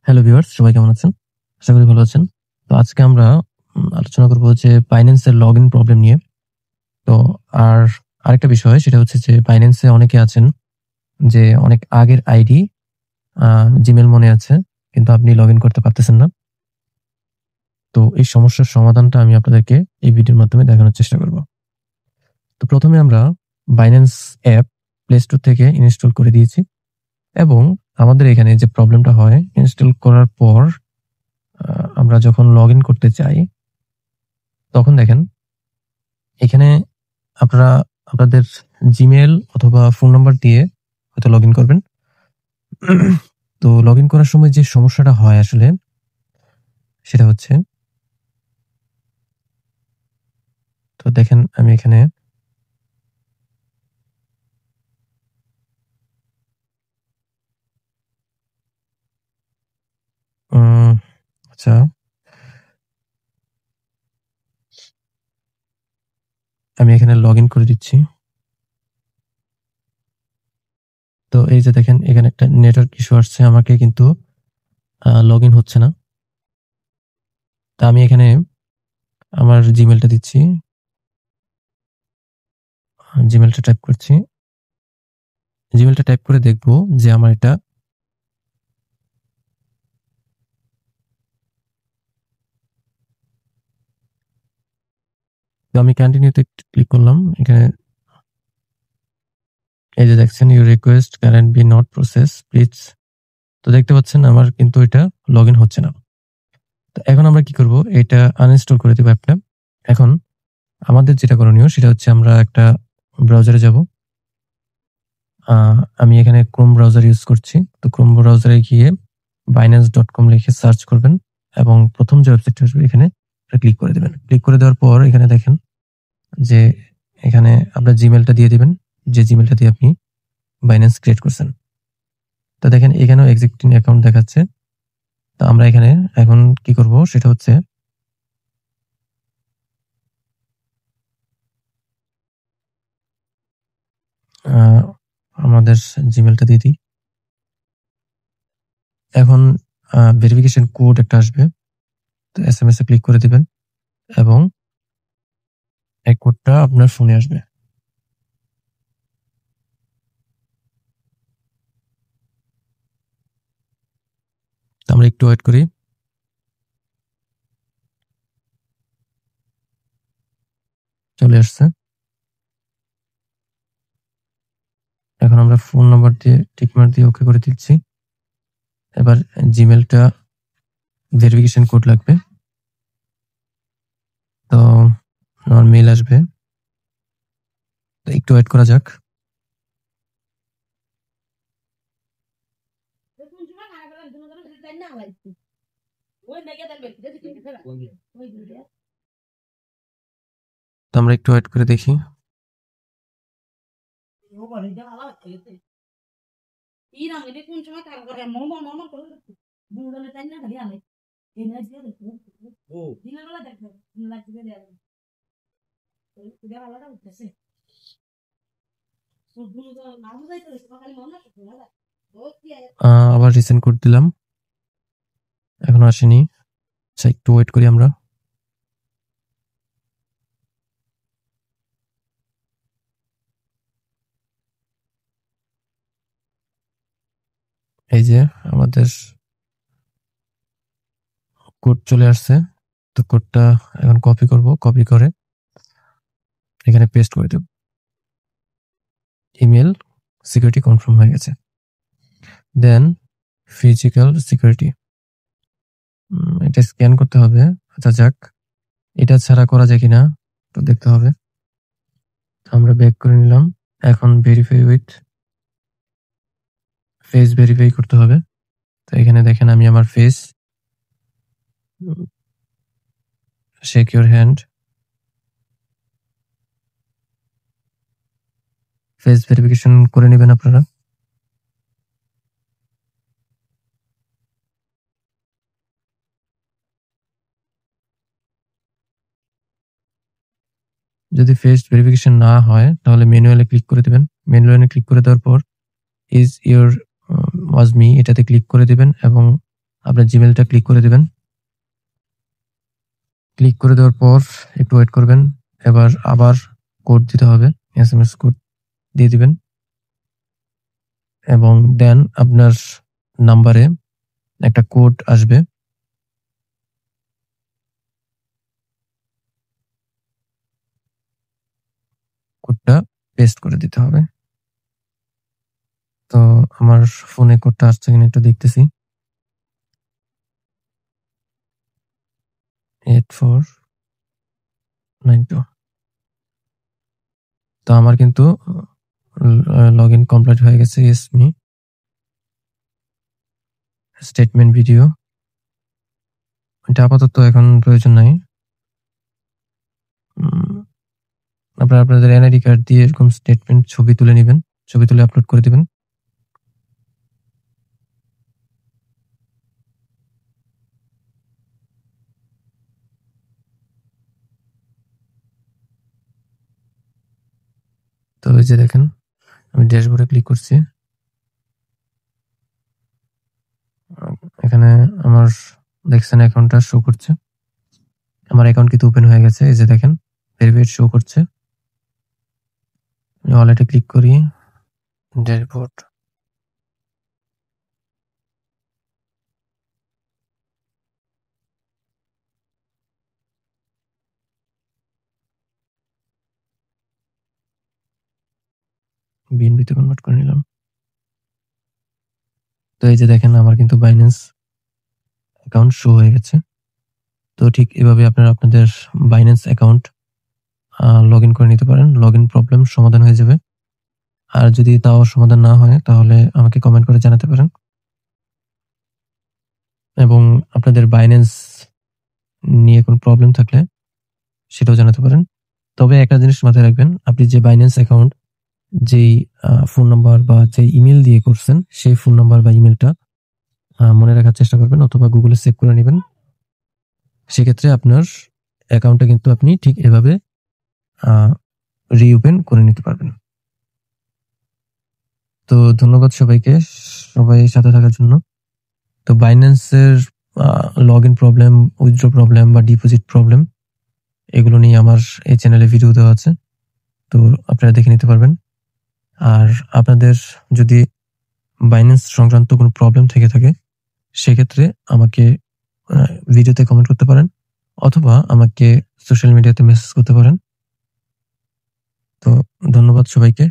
Hello viewers, সবাই কেমন আছেন? আশা করি ভালো আছেন। তো আজকে আমরা আলোচনা করব যে Binance এর লগইন প্রবলেম নিয়ে। তো আর আরেকটা বিষয় সেটা হচ্ছে যে Binance এ অনেকে আছেন যে অনেক আগের আইডি আ Gmail মনে আছে কিন্তু আপনি লগইন করতে পারতেছেন না। তো এই সমস্যার সমাধানটা আমি আপনাদেরকে এই ভিডিওর মাধ্যমে দেখানোর চেষ্টা করব। তো প্রথমে আমরা Binance অ্যাপ Play Store থেকে ইনস্টল করে দিয়েছি এবং আমাদের এখানে যে প্রবলেমটা হয় ইনস্টল করার পর আমরা যখন লগইন করতে চাই তখন দেখেন এখানে আপনারা আপনাদের জিমেইল অথবা ফোন নাম্বার দিয়ে হয়তো লগইন করবেন। তো লগইন করার সময় যে সমস্যাটা হয় আসলে সেটা হচ্ছে, তো দেখেন আমি এখানে উম আচ্ছা, আমি এখানে লগইন করে দিচ্ছি। তো এই যে দেখেন এখানে একটা নেটওয়ার্ক ইস্যু আসছে, আমাকে কিন্তু লগইন হচ্ছে না। তো আমি এখানে আমার জিমেইলটা দিচ্ছি। জিমেইলটা টাইপ করছি। জিমেইলটা টাইপ করে দেখব যে আমার এটা তো আমি কন্টিনিউতে ক্লিক করলাম। এখানে এই যে দেখছেন your request cannot be not process please. তো দেখতে পাচ্ছেন আমার কিন্তু এটা লগইন হচ্ছে না। তো এখন আমরা কি করব? এটা আনইনস্টল করে দেব অ্যাপটা। এখন আমাদের যেটা করণীয় সেটা হচ্ছে আমরা একটা ব্রাউজারে যাব। আমি এখানে Chrome ব্রাউজার ইউজ করছি। তো Chrome ব্রাউজারে গিয়ে binance.com লিখে সার্চ করবেন এবং প্রথম যে ওয়েবসাইটটা আসবে এখানে ক্লিক করে দিবেন। ক্লিক করে দেওয়ার পর এখানে দেখেন যে এখানে আপনার জিমেইলটা দিয়ে দিবেন, যে জিমেইলটা দিয়ে আপনি Binance ক্রিয়েট করছেন। তো দেখেন এখানেও এক্সিস্টিং অ্যাকাউন্ট দেখাচ্ছে। তো আমরা এখানে এখন কি করব সেটা হচ্ছে আমাদের জিমেইলটা দিয়ে দিই। এখন ভেরিফিকেশন কোড একটা আসবে। তো এসএমএস এ ক্লিক করে দিবেন এবং এই কোডটা আপনার ফোনে আসবে। তো আমরা একটু ওয়েট করি। চলে আসছে। এখন আমরা ফোন নাম্বার দিয়ে টিকমার্ক দিয়ে ওকে করে দিচ্ছি। এবার জিমেইলটা ভেরিফিকেশন কোড লাগবে। তো আমার মেইল আসবে। তো একটু ওয়েট করা যাক। তো আমরা একটু ওয়েট করে দেখি। আবার রিসেন্ড কোড দিলাম, এখনো আসেনি। আচ্ছা একটু ওয়েট করি আমরা। এই যে আমাদের কোড চলে আসছে। তো কোডটা এখন কপি করব, কপি করে এখানে পেস্ট করে দেব। ইমেল সিকিউরিটি কনফার্ম হয়ে গেছে। দেন ফিজিক্যাল সিকিউরিটি, এটা স্ক্যান করতে হবে। আচ্ছা যাক, এটা ছাড়া করা যায় কিনা তো দেখতে হবে। আমরা ব্যাক করে নিলাম। এখন ভেরিফাই উইথ ফেস ভেরিফাই করতে হবে। তো এখানে দেখেন আমি আমার face, shake your hand, face verification করে নেবেন আপনারা। যদি ফেস ভেরিফিকেশন না হয় তাহলে ম্যানুয়ালি ক্লিক করে দিবেন। ম্যানুয়ালি ক্লিক করে দেওয়ার পর ইজ ইউর ওয়াজ মি এটাতে ক্লিক করে দিবেন এবং আপনার জিমেলটা ক্লিক করে দিবেন। ক্লিক করে দেওয়ার পর একটু ওয়েট করবেন। এবার আবার কোড দিতে হবে, এসএমএস কোড দিয়ে দিবেন এবং দেন আপনার নাম্বারে একটা কোড আসবে। কোডটা পেস্ট করে দিতে হবে। তো আমার ফোনে কোডটা আসছে কিনা একটু দেখতেছি। 8492। তো আমার কিন্তু লগইন কমপ্লিট হয়ে গেছে। ইয়েস মি স্টেটমেন্ট ভিডিও, এটা আপাতত এখন প্রয়োজন নাই। আপনারা আপনাদের এনআইডি কার্ড দিয়ে এরকম স্টেটমেন্ট ছবি তুলে নেবেন, ছবি তুলে আপলোড করে দিবেন। তো এই যে দেখেন, আমি ড্যাশবোর্ডে ক্লিক করছি। এখানে আমার দেখছেন অ্যাকাউন্টটা শো করছে। আমার অ্যাকাউন্ট কিন্তু ওপেন হয়ে গেছে। এই যে দেখেন ভেরিফাইড শো করছে। আমি ওয়ালেটে ক্লিক করি, ড্যাশবোর্ড, বিএনবিতে কনভার্ট করে নিলাম। তো এই যে দেখেন আমার কিন্তু বাইন্যান্স অ্যাকাউন্ট শো হয়ে গেছে। তো ঠিক এভাবে আপনারা আপনাদের বাইন্যান্স অ্যাকাউন্ট লগ ইন করে নিতে পারেন। লগ ইন প্রবলেম সমাধান হয়ে যাবে। আর যদি তাও সমাধান না হয় তাহলে আমাকে কমেন্ট করে জানাতে পারেন এবং আপনাদের বাইন্যান্স নিয়ে কোনো প্রবলেম থাকলে সেটাও জানাতে পারেন। তবে একটা জিনিস মাথায় রাখবেন, আপনি যে বাইন্যান্স অ্যাকাউন্ট যেই ফোন নাম্বার বা যে ইমেল দিয়ে করছেন সেই ফোন নাম্বার বা ইমেলটা মনে রাখার চেষ্টা করবেন অথবা গুগলে সেভ করে নেবেন। সেক্ষেত্রে আপনার অ্যাকাউন্টটা কিন্তু আপনি ঠিক এভাবে রিওপেন করে নিতে পারবেন। তো ধন্যবাদ সবাইকে, সবাই সাথে থাকার জন্য। তো বাইন্যান্সের log in problem, withdraw problem বা ডিপোজিট প্রবলেম এগুলো নিয়ে আমার এই চ্যানেলে ভিডিও দেওয়া আছে, তো আপনারা দেখে নিতে পারবেন। আর আপনাদের যদি বাইন্যান্স সংক্রান্ত কোনো প্রবলেম থেকে থাকে সেক্ষেত্রে আমাকে ভিডিওতে কমেন্ট করতে পারেন অথবা আমাকে সোশ্যাল মিডিয়াতে মেসেজ করতে পারেন। তো ধন্যবাদ সবাইকে।